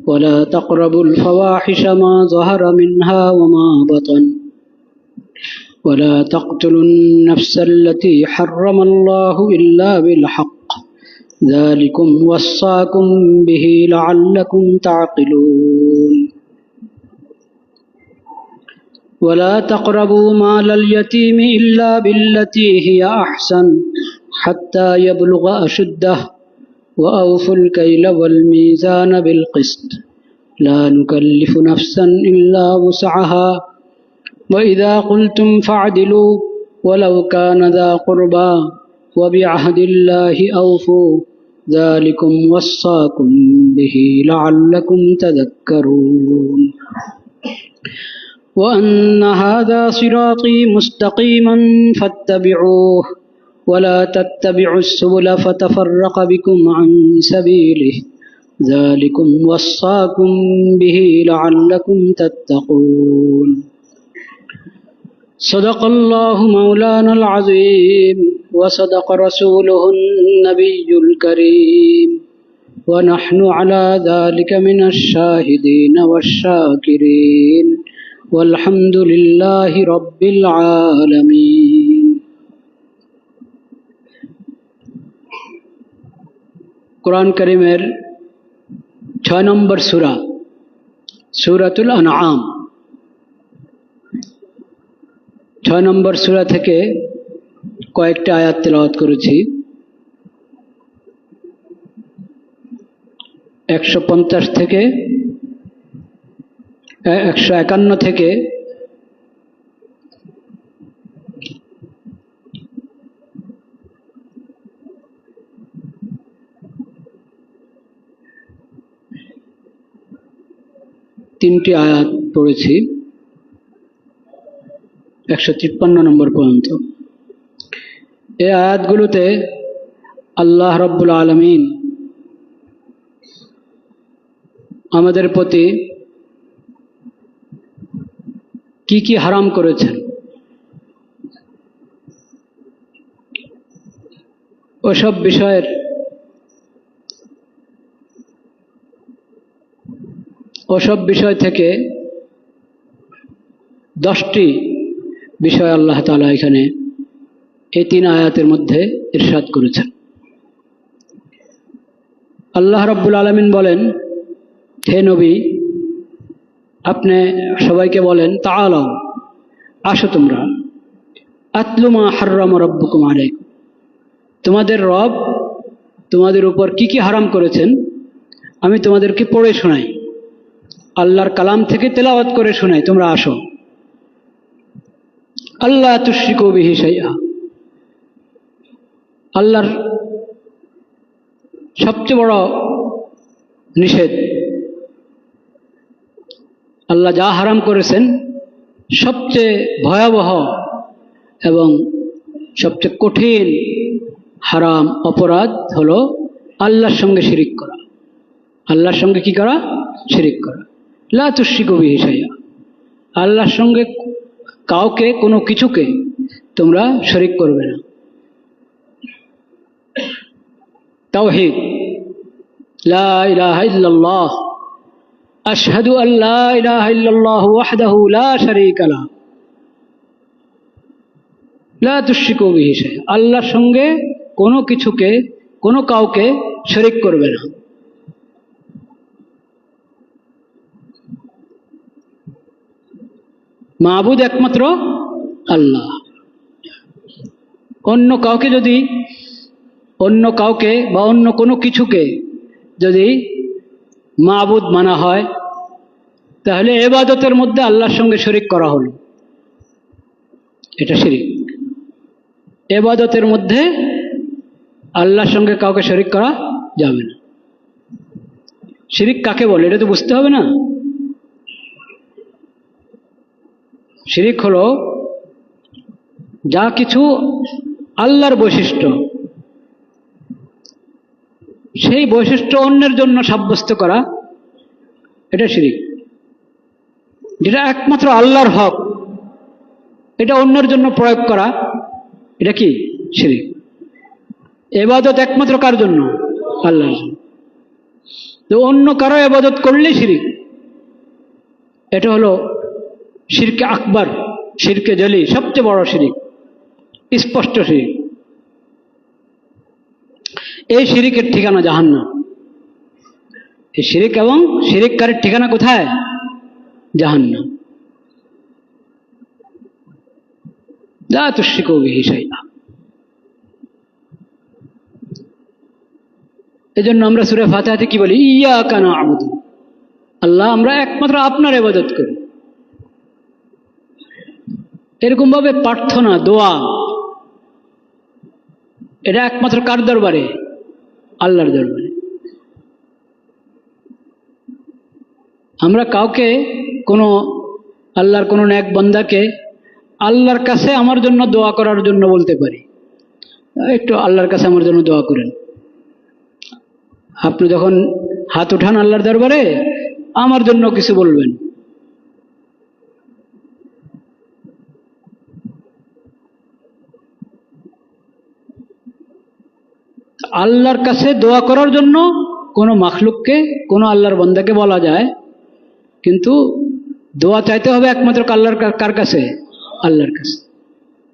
ولا تقربوا الفواحش ما ظهر منها وما بطن ولا تقتلوا النفس التي حرم الله إلا بالحق ذلكم وصاكم به لعلكم تعقلون ولا تقربوا مال اليتيم إلا بالتي هي أحسن حتى يبلغ أشده وأوفوا الكيل والميزان بالقسط لا نكلف نفسا إلا وسعها وإذا قلتم فاعدلوا ولو كان ذا قربى وبعهد الله أوفوا ذلكم وصاكم به لعلكم تذكرون وأن هذا صراطي مستقيما فاتبعوه ولا تتبعوا السبل فتفرق بكم عن سبيله ذلكم وصاكم به لعلكم تتقون صدق الله مولانا العظيم وصدق رسوله النبي الكريم ونحن على ذلك من الشاهدين والشاكرين والحمد لله رب العالمين কুরআন কারীমের 6 নম্বর সূরা সূরাতুল আনআম 6 নম্বর সূরা থেকে কয়েকটা আয়াত তেলাওয়াত করেছি 150 থেকে 151 থেকে 3টি আয়াত পড়েছি 153 নম্বর পর্যন্ত। এই আয়াতগুলোতে আল্লাহ রাব্বুল আলামিন আমাদের প্রতি কি কি হারাম করেছেন ওসব বিষয় থেকে 10টি বিষয় আল্লাহ তাআলা এখানে এই 3 আয়াতের মধ্যে ইরশাদ করেছেন। আল্লাহ রাব্বুল আলামিন বলেন, হে নবী, আপনি সবাইকে বলেন, তাআলাও, আসো তোমরা, আতলু মা হাররামা রাব্বুকুম আলাইকুম, তোমাদের রব তোমাদের উপর কি কি হারাম করেছেন আমি তোমাদেরকে পড়ে শোনাই, আল্লাহর কালাম থেকে তেলাওয়াত করে শোনাই, তোমরা আসো। আল্লাহ তুশরিকু বিহি শাইআ, আল্লাহর সবচেয়ে বড় নিষেধ, আল্লাহ যা হারাম করেছেন সবচেয়ে ভয়াবহ এবং সবচেয়ে কঠিন হারাম অপরাধ হলো আল্লাহর সঙ্গে শিরিক করা। আল্লাহর সঙ্গে কি করা? শিরিক করা। লা তুশরিকু বিহি শাইআ, আল্লাহর সঙ্গে কাউকে কোনো কিছুকে তোমরা শরীক করবে না। তাওহীদ, লা ইলাহা ইল্লাল্লাহ, আশহাদু আল লা ইলাহা ইল্লাল্লাহ ওয়াহদাহু লা শারীকা লাহু, লা তুশরিকু বিহি শাইআ, আল্লাহর সঙ্গে কোনো কিছুকে কোনো কাউকে শরীক করবে না। মাবুদ একমাত্র আল্লাহ। অন্য কাউকে বা অন্য কোনো কিছুকে যদি মাবুদ মানা হয় তাহলে ইবাদতের মধ্যে আল্লাহর সঙ্গে শরীক করা হলো, এটা শিরিক। ইবাদতের মধ্যে আল্লাহর সঙ্গে কাউকে শরীক করা যাবে না। শিরিক কাকে বলে এটা তো বুঝতে হবে না। শিরিক হলো যা কিছু আল্লাহর বৈশিষ্ট্য সেই বৈশিষ্ট্য অন্যের জন্য সাব্যস্ত করা, এটা শিরিক। যেটা একমাত্র আল্লাহর হক এটা অন্যের জন্য প্রয়োগ করা, এটা কি? শিরিক। ইবাদত একমাত্র কার জন্য? আল্লাহর জন্য। তো অন্য কারো ইবাদত করলে শিরিক। এটা হলো শিরকে আকবার, শিরকে জলি, সবচেয়ে বড় শিরিক, স্পষ্ট শিরিক। এই শিরিকের ঠিকানা জাহান্নাম। এই শিরিক এবং শিরিককারীর ঠিকানা কোথায়? জাহান্নাম। লা তুশরিকু বিহি শাইআ। এজন্য আমরা সূরা ফাতিহাতে কি বলি? ইয়াকা না'বুদু, আল্লাহ আমরা একমাত্র আপনার ইবাদত করি। এরকম ভাবে প্রার্থনা, দোয়া, এটা একমাত্র কার দরবারে? আল্লাহর দরবারে। আমরা কাউকে, কোনো আল্লাহর কোনো নেক বান্দাকে আল্লাহর কাছে আমার জন্য দোয়া করার জন্য বলতে পারি, একটু আল্লাহর কাছে আমার জন্য দোয়া করেন। আপনি যখন হাত উঠান আল্লাহর দরবারে, আমার জন্য কিছু বলবেন। আল্লাহর কাছে দোয়া করার জন্য কোনো মাখলুককে, কোনো আল্লাহর বান্দাকে বলা যায়, কিন্তু দোয়া চাইতে হবে একমাত্র আল্লাহর কার কাছে? আল্লাহর কাছে।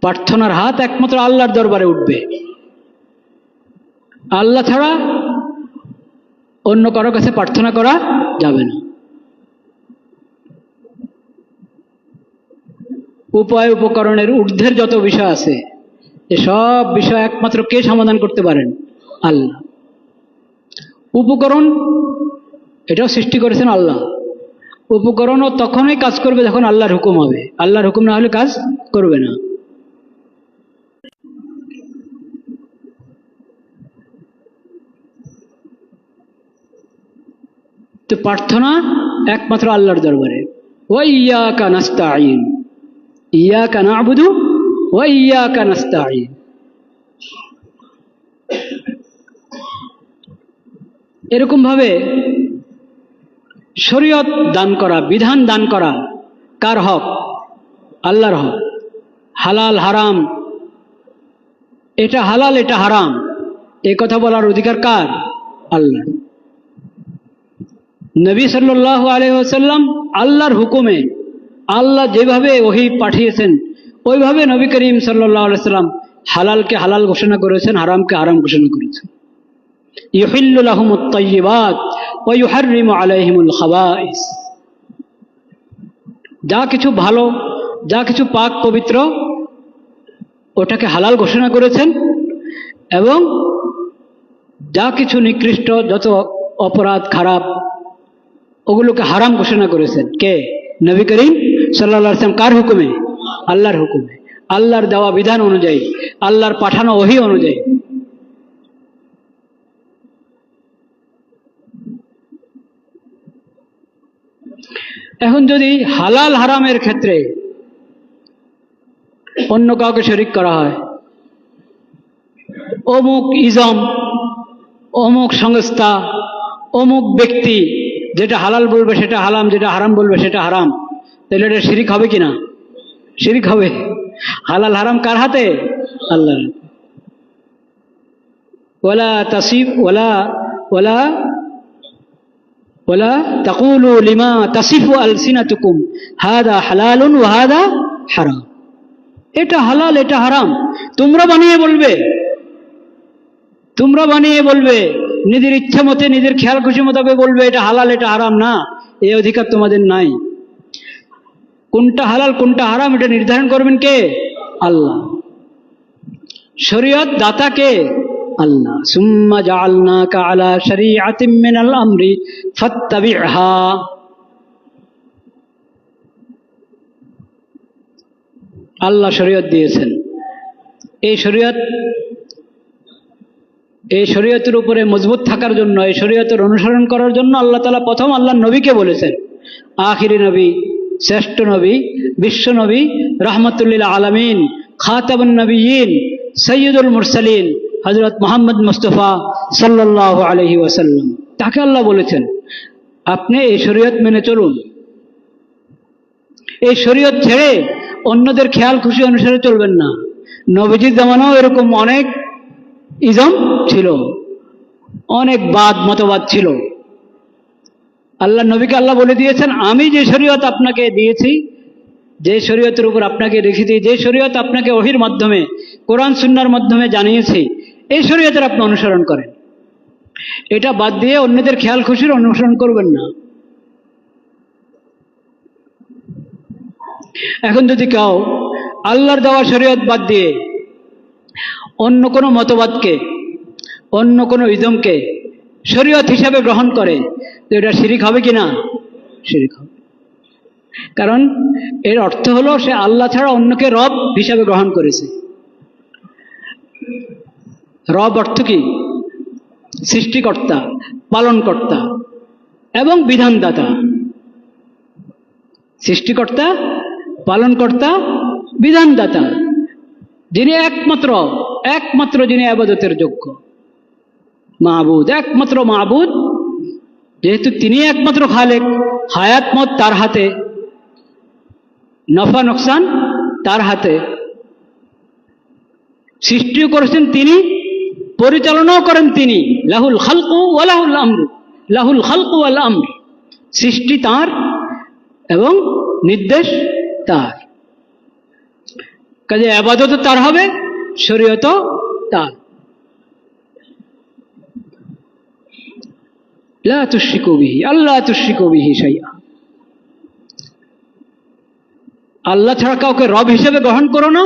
প্রার্থনার হাত একমাত্র আল্লাহর দরবারে উঠবে। আল্লাহ ছাড়া অন্য কারো কাছে প্রার্থনা করা যাবে না। উপায় উপকরণের ঊর্ধ্বের যত বিষয় আছে, এসব বিষয় একমাত্র কে সমাধান করতে পারেন? আল্লাহ। উপকরণ এটাও সৃষ্টি করেছেন আল্লাহ। উপকরণও তখনই কাজ করবে যখন আল্লাহর হুকুম হবে। আল্লাহর হুকুম না হলে কাজ করবে না। তো প্রার্থনা একমাত্র আল্লাহর দরবারে। ওয়া ইয়াকা নাস্তাঈন, ইয়াকা না'বুদু ওয়া ইয়াকা নাস্তাঈন। এরকম ভাবে শরীয়ত দান করা, বিধান দান করা কার হক? আল্লাহর হক। হালাল হারাম, এটা হালাল এটা হারাম, এই কথা বলার অধিকার কার? আল্লাহ। নবী সাল্লাল্লাহু আলাইহি ওয়াসাল্লাম আল্লাহর হুকুমে, আল্লাহ যেভাবে ওহী পাঠিয়েছেন ওইভাবে নবী করিম সাল্লাল্লাহু আলাইহি ওয়াসাল্লাম হালালকে হালাল ঘোষণা করেছেন, হারামকে হারাম ঘোষণা করেছেন। ইউহিল্লু লাহুমুত তাইয়্যিবাত ওয়া ইউহাররিমু আলাইহিমুল খাবাইস। যা কিছু ভালো, যা কিছু পাক পবিত্র, ওটাকে হালাল ঘোষণা করেছেন, এবং যা কিছু নিকৃষ্ট, যত অপরাধ খারাপ, ওগুলোকে হারাম ঘোষণা করেছেন। কে? নবী করিম সাল্লাল্লাহু আলাইহি ওয়াসাল্লাম। কার হুকুমে? আল্লাহর হুকুমে, আল্লাহর দেওয়া বিধান অনুযায়ী, আল্লাহর পাঠানো ওহী অনুযায়ী। এখন যদি হালাল হারামের ক্ষেত্রে অন্য কাউকে শরীক করা হয়, অমুক ইজম, অমুক সংস্থা, অমুক ব্যক্তি যেটা হালাল বলবে সেটা হালাম, যেটা হারাম বলবে সেটা হারাম, তাহলে এটা শিরিক হবে কিনা? শিরিক হবে। হালাল হারাম কার হাতে? আল্লাহর। ওয়ালা তাসিফ ওয়ালা ওয়ালা ওয়ালা তাকুলু লিমা তাসিফু আলসিনাতুকুম হাদা হালালুন ওয়া হাদা হারাম। এটা হালাল এটা হারাম তোমরা বানিয়ে বলবে, তোমরা বানিয়ে বলবে, নিজের ইচ্ছা মতে, নিজের খেয়াল খুশি মোতাবেক বলবে এটা হালাল এটা হারাম। না, এই অধিকার তোমাদের নাই। কোনটা হালাল কোনটা হারাম এটা নির্ধারণ করবেন কে? আল্লাহ। শরীয়ত দাতা কে? আল্লাহ। সুম্মা জাআলনাকা আলা শরীআতিম মিনাল আমরি ফাত্তাবি'হা। আল্লাহ শরীয়ত দিয়েছেন। এই শরীয়তের উপরে মজবুত থাকার জন্য, এই শরীয়তের অনুসরণ করার জন্য আল্লাহ তাআলা প্রথম আল্লাহর নবীকে বলেছেন, আখিরি নবী, শ্রেষ্ঠ নবী, বিশ্ব নবী, রাহমাতুল লিল আলামিন, খাতামুন নবিয়্যিন, সাইয়্যিদুল মুরসালিন হযরত মুহাম্মদ মুস্তাফা সাল্লাল্লাহু আলাইহি ওয়াসাল্লাম, তাকে আল্লাহ বলেছেন আপনি এই শরীয়ত মেনে চলুন। এই শরীয়ত ছেড়ে অন্যদের খেয়াল খুশি অনুসারে চলবেন না। নবীজির জামানাও এরকম অনেক ইজম ছিল, অনেক মতবাদ ছিল, আল্লাহ নবীকে আল্লাহ বলে দিয়েছেন, আমি যে শরীয়ত আপনাকে দিয়েছি, যে শরীয়তের উপর আপনাকে রেখেছি, যে শরীয়ত আপনাকে ওহীর মাধ্যমে, কোরআন সুন্নাহর মাধ্যমে জানিয়েছি, এই শরীয়তের আপনি অনুসরণ করেন। এটা বাদ দিয়ে অন্যদের খেয়াল খুশির অনুসরণ করবেন না। এখন যদি কেউ আল্লাহর দেওয়া শরীয়ত বাদ দিয়ে অন্য কোনো মতবাদকে, অন্য কোনো ইজমকে শরীয়ত হিসাবে গ্রহণ করে, তো এটা শিরিক হবে কি না? শিরিক হবে। কারণ এর অর্থ হলো সে আল্লাহ ছাড়া অন্যকে রব হিসাবে গ্রহণ করেছে। রব অর্থ কি? সৃষ্টিকর্তা, পালনকর্তা এবং বিধানদাতা। সৃষ্টিকর্তা, পালনকর্তা, বিধানদাতা, যিনি একমাত্র যিনি ইবাদতের যোগ্য, মাবুদ, একমাত্র মাবুদ। যেহেতু তিনি একমাত্র খালেক, হায়াত মত তার হাতে, নফা নোকসান তার হাতে, সৃষ্টিও করেছেন তিনি, পরিচালনাও করেন তিনি। লাহুল খালকু ওয়া লাহুল আমরু, লাহুল খালকু ওয়াল আমর। সৃষ্টি তার এবং নির্দেশ তার। কাজে ইবাদতও তার হবে, শরীয়তও তার। লা তুশরিকু বিহি, আল্লাহ তুশরিকু বিহি শাইআ। আল্লাহ ছাড়া কাউকে রব হিসেবে গ্রহণ করো না,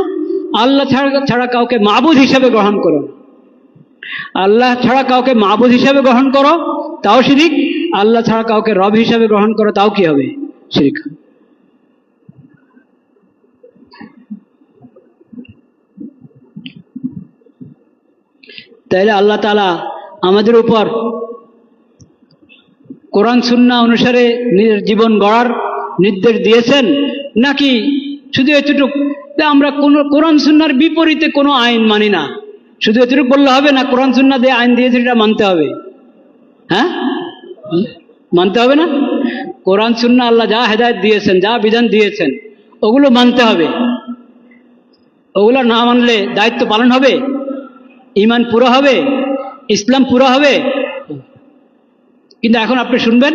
আল্লাহ ছাড়া কাউকে মাবুদ হিসেবে গ্রহণ করো না। আল্লাহ ছাড়া কাউকে মাবুদ হিসেবে গ্রহণ করো, তাও শিরিক। আল্লাহ ছাড়া কাউকে রব হিসেবে গ্রহণ করো, তাও কি হবে? শিরিক। তাইলে আল্লাহ তাআলা আমাদের উপর কোরআন সুন্নাহ অনুসারে নিজের জীবন গড়ার নির্দেশ দিয়েছেন, নাকি শুধু এতটুক আমরা কোনো কোরআন সুন্নাহর বিপরীতে কোনো আইন মানি না, শুধু এতটুকু বললে হবে না? কোরআন সুন্নাহ দিয়ে আইন দিয়েছে, এটা মানতে হবে। হ্যাঁ, মানতে হবে না? কোরআন সুন্নাহ আল্লাহ যা হেদায়েত দিয়েছেন, যা বিধান দিয়েছেন, ওগুলো মানতে হবে। ওগুলো না মানলে দায়িত্ব পালন হবে? ঈমান পুরো হবে? ইসলাম পুরো হবে? কিন্তু এখন আপনি শুনবেন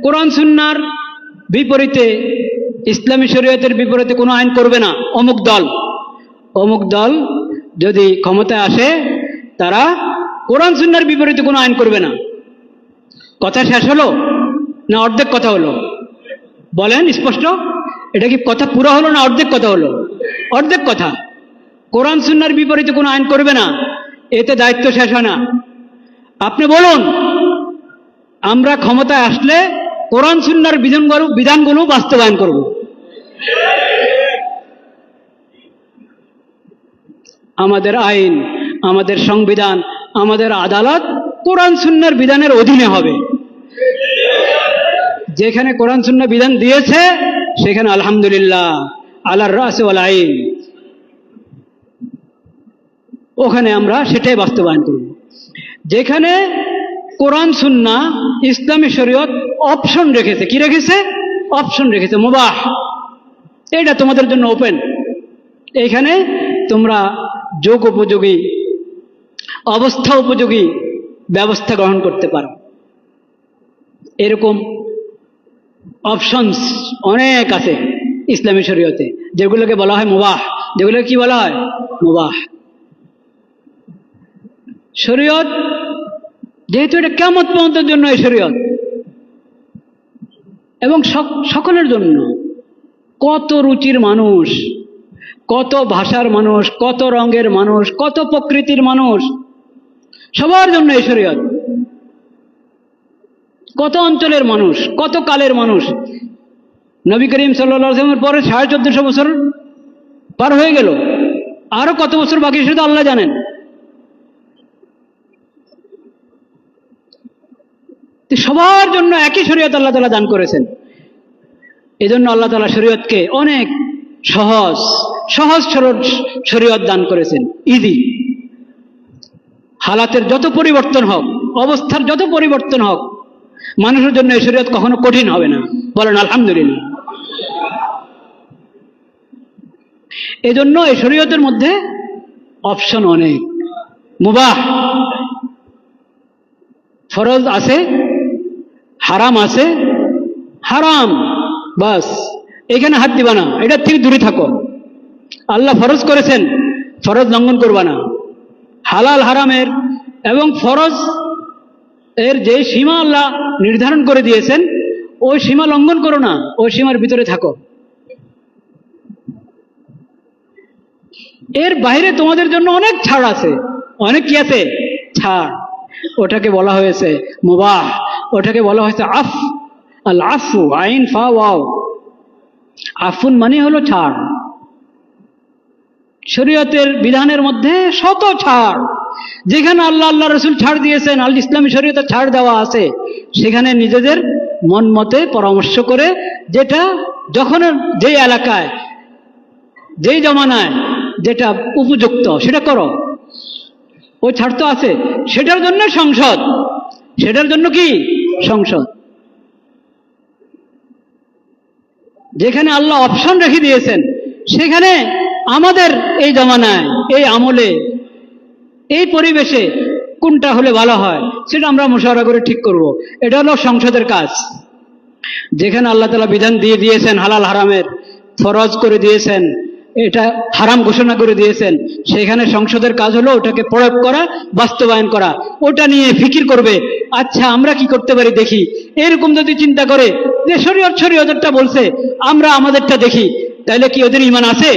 কোরআন সুন্নাহর বিপরীতে, ইসলামী শরীয়তের বিপরীতে কোনো আইন করবে না অমুক দল যদি ক্ষমতায় আসে, তারা কোরআন সুন্নাহর বিপরীতে কোনো আইন করবে না। কথা শেষ হলো না অর্ধেক কথা হলো? বলেন স্পষ্ট, এটা কি কথা পুরো হলো না অর্ধেক কথা হলো? অর্ধেক কথা। কোরআন সুন্নাহর বিপরীতে কোনো আইন করবে না, এতে দায়িত্ব শেষ হয় না। আপনি বলুন, আমরা ক্ষমতায় আসলে কোরআন সুন্নাহর বিধানগুলো বাস্তবায়ন করব। আমাদের আইন, আমাদের সংবিধান, আমাদের আদালত কোরআন সুন্নাহর বিধানের অধীনে হবে। যেখানে কোরআন সুন্নাহ বিধান দিয়েছে সেখানে আলহামদুলিল্লাহ আলার রাস ওয়াল আইন, ওখানে আমরা সেটাই বাস্তবায়ন করব। যেখানে কোরআন সুন্নাহ ইসলামী শরীয়ত অপশন রেখেছে, কি রেখেছে? অপশন রেখেছে, মুবাহ, এটা তোমাদের জন্য ওপেন। এইখানে তোমরা যোগ উপযোগী, অবস্থা উপযোগী ব্যবস্থা গ্রহণ করতে পারো। এরকম অপশনস অনেক আছে ইসলামী শরীয়তে, যেগুলোকে বলা হয় মুবাহ। যেগুলোকে কি বলা হয়? মুবাহ। শরীয়ত যেহেতু এটা কিয়ামত পর্যন্তের জন্য, এই শরীয়ত এবং সকলের জন্য। কত রুচির মানুষ, কত ভাষার মানুষ, কত রঙের মানুষ, কত প্রকৃতির মানুষ, সবার জন্য এই শরীয়ত। কত অঞ্চলের মানুষ, কত কালের মানুষ। নবী করিম সাল্লাল্লাহু আলাইহি ওয়াসাল্লামের পরে 1450 বছর পার হয়ে গেল, আরো কত বছর বাকি সেটা আল্লাহ জানেন। সবার জন্য একই শরীয়ত আল্লাহ তাআলা দান করেছেন। এজন্য আল্লাহ তাআলা শরীয়তকে অনেক সহজ সরল শরীয়ত দান করেছেন, ইজি। হালাতের যত পরিবর্তন হোক, অবস্থার যত পরিবর্তন হোক, মানুষের জন্য এই শরীয়ত কখনো কঠিন হবে না। বলেন আলহামদুলিল্লাহ। এজন্য এই শরীয়তের মধ্যে অপশন অনেক। মুবাহ, ফরজ আছে, হারাম আছে, হারাম, বাস এখানে হাত দিবা না, এটার থেকে দূরে থাকো। আল্লাহ ফরজ করেছেন, ফরজ লঙ্ঘন করবা না। হালাল হারামের এবং ফরজ এর যে সীমা আল্লাহ নির্ধারণ করে দিয়েছেন, ওই সীমা লঙ্ঘন করো না, ওই সীমার ভিতরে থাকো। এর বাইরে তোমাদের জন্য অনেক ছাড় আছে, অনেক কি আছে? ছাড়। ওটাকে বলা হয়েছে মুবাহ, ওটাকে বলা হয়েছে আফ, আল আফু, আইন ফা ওয়াও। আফুন মানে হলো ছাড়। শরীয়তের বিধানের মধ্যে শত ছাড়। যেখানে আল্লাহ রসুল ছাড় দিয়েছেন, আল ইসলামী শরীয়তে ছাড় দেওয়া আছে, সেখানে নিজেদের মন মতে পরামর্শ করে যেটা যখন যেই এলাকায় যেই জমানায় যেটা উপযুক্ত সেটা করো। ওই ছাড় তো আছে, সেটার জন্য সংসদ, সেটার জন্য কি সংসদ। যেখানে আল্লাহ অপশন রেখে দিয়েছেন, সেখানে আমাদের এই জমানায়, এই আমলে, এই পরিবেশে কোনটা হলে ভালো হয় সেটা আমরা মুশাওয়ারা করে ঠিক করব। এটা হলো সংসদের কাজ। যেখানে আল্লাহ তাআলা বিধান দিয়ে দিয়েছেন, হালাল হারামের ফরজ করে দিয়েছেন, এটা হারাম ঘোষণা করে দিয়েছেন, সেখানে সংসদের কাজ হলো ওটাকে প্রয়োগ করা, বাস্তবায়ন করা। ওটা নিয়ে ফিকির করবে, আচ্ছা আমরা কি করতে পারি দেখি। এরকম যদি চিন্তা করে যে শরীয়তটা বলছে, আমরা আমাদেরটা দেখি, তাহলে কি ওদের ঈমান আছে?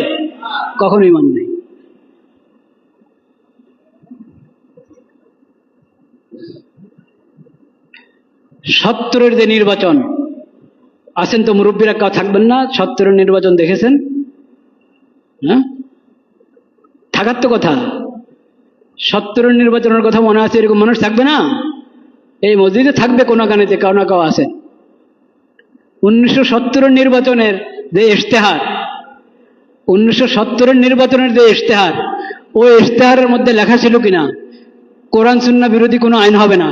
কখনো ঈমান নেই। সত্তরের যে নির্বাচন, আছেন তো মুরব্বীরা, কেউ থাকবেন না? সত্তরের নির্বাচন দেখেছেন? হ্যাঁ, থাকার তো কথা। সত্তরের নির্বাচনের কথা মনে আছে, এরকম মানুষ থাকবে না? এই মসজিদে থাকবে কোনো গানেতে কেউ না কেউ আছেন। 1970 নির্বাচনের যে ইশতেহার, 1970 নির্বাচনের যে ইশতেহার, ওই ইশতেহারের মধ্যে লেখা ছিল কিনা কোরআন সুন্নাহ বিরোধী কোনো আইন হবে না?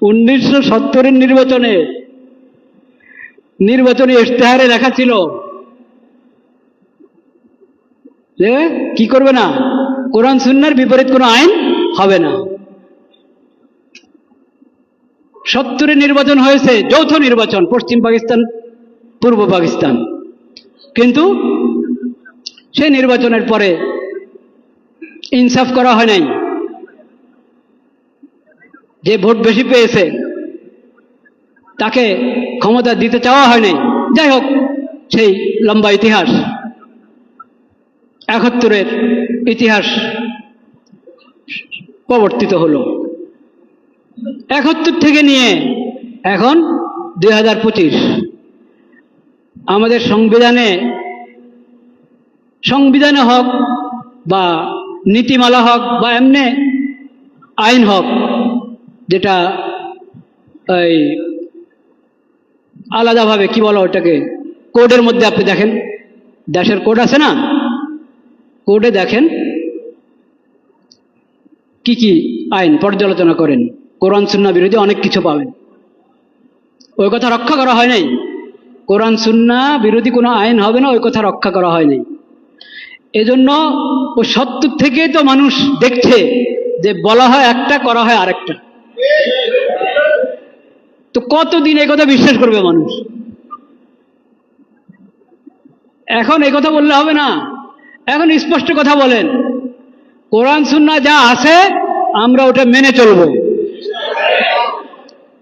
1970 নির্বাচনী ইশতেহারে লেখা ছিল যে কি করবে না, কোরআন সুন্নাহর বিপরীত কোনো আইন হবে না। 70 নির্বাচন হয়েছে, যৌথ নির্বাচন, পশ্চিম পাকিস্তান পূর্ব পাকিস্তান। কিন্তু সেই নির্বাচনের পরে ইনসাফ করা হয় নাই। যে ভোট বেশি পেয়েছে তাকে ক্ষমতা দিতে চাওয়া হয় নাই। যাই হোক, সেই লম্বা ইতিহাস, 71-এর ইতিহাস প্রবর্তিত হলো। 71 থেকে নিয়ে এখন 2025, আমাদের সংবিধানে হোক বা নীতিমালা হোক বা এমনি আইন হোক, যেটা এই আলাদাভাবে কি বলা ওটাকে, কোডের মধ্যে আপনি দেখেন, দেশের কোড আছে না, কোডে দেখেন কি কি আইন পর্যালোচনা করেন, কোরআন সুন্নাহ বিরোধী অনেক কিছু পাবেন। ওই কথা রক্ষা করা হয় নাই। কোরআন সুন্নাহ বিরোধী কোনো আইন হবে না, ওই কথা রক্ষা করা হয় নাই। এজন্য ও 70 থেকে তো মানুষ দেখছে যে বলা হয় একটা, করা হয় আরেকটা। তো কতদিন এই কথা বিশ্বাস করবে মানুষ? এখন এই কথা বললে হবে না, এখন স্পষ্ট কথা বলেন, কোরআন সুন্নাহ যা আছে আমরা ওটা মেনে চলবো।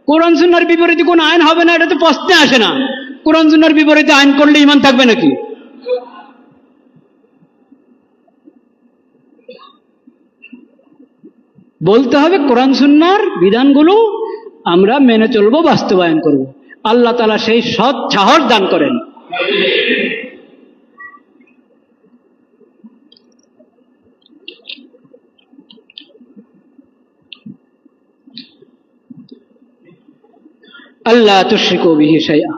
কোরআন সুন্নাহর বিপরীতে কোন আইন হবে না, এটা তো প্রশ্নে আসে না। কোরআন সুন্নাহর বিপরীতে আইন করলে ঈমান থাকবে নাকি? বলতে হবে কোরআন সুন্নাহর বিধানগুলো আমরা মেনে চলবো, বাস্তবায়ন করব। আল্লাহ তাআলা সেই সৎ সাহস দান করেন। আল্লাহ তুশরিকু বিহি শাইআ,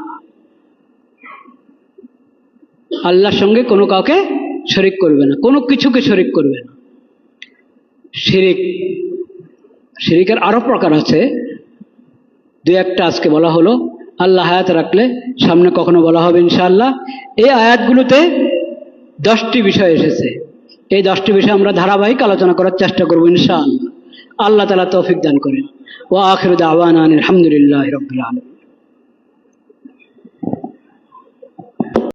আল্লাহর সঙ্গে কোনো কাউকে শরীক করবে না, কোনো কিছুকে শরীক করবে না। শিরিকের আরো প্রকার আছে, দুই একটা আজকে বলা হলো, আল্লাহ হায়াত রাখলে সামনে কখনো বলা হবে ইনশাআল্লাহ। এই আয়াতগুলোতে 10টি বিষয় এসেছে। এই 10টি বিষয় আমরা ধারাবাহিক আলোচনা করার চেষ্টা করবো ইনশাআল্লাহ। আল্লাহ তাআলা তৌফিক দান করেন। ওয়া আখিরু দাওয়ানা আনিল হামদুলিল্লাহি রাব্বিল আলামিন।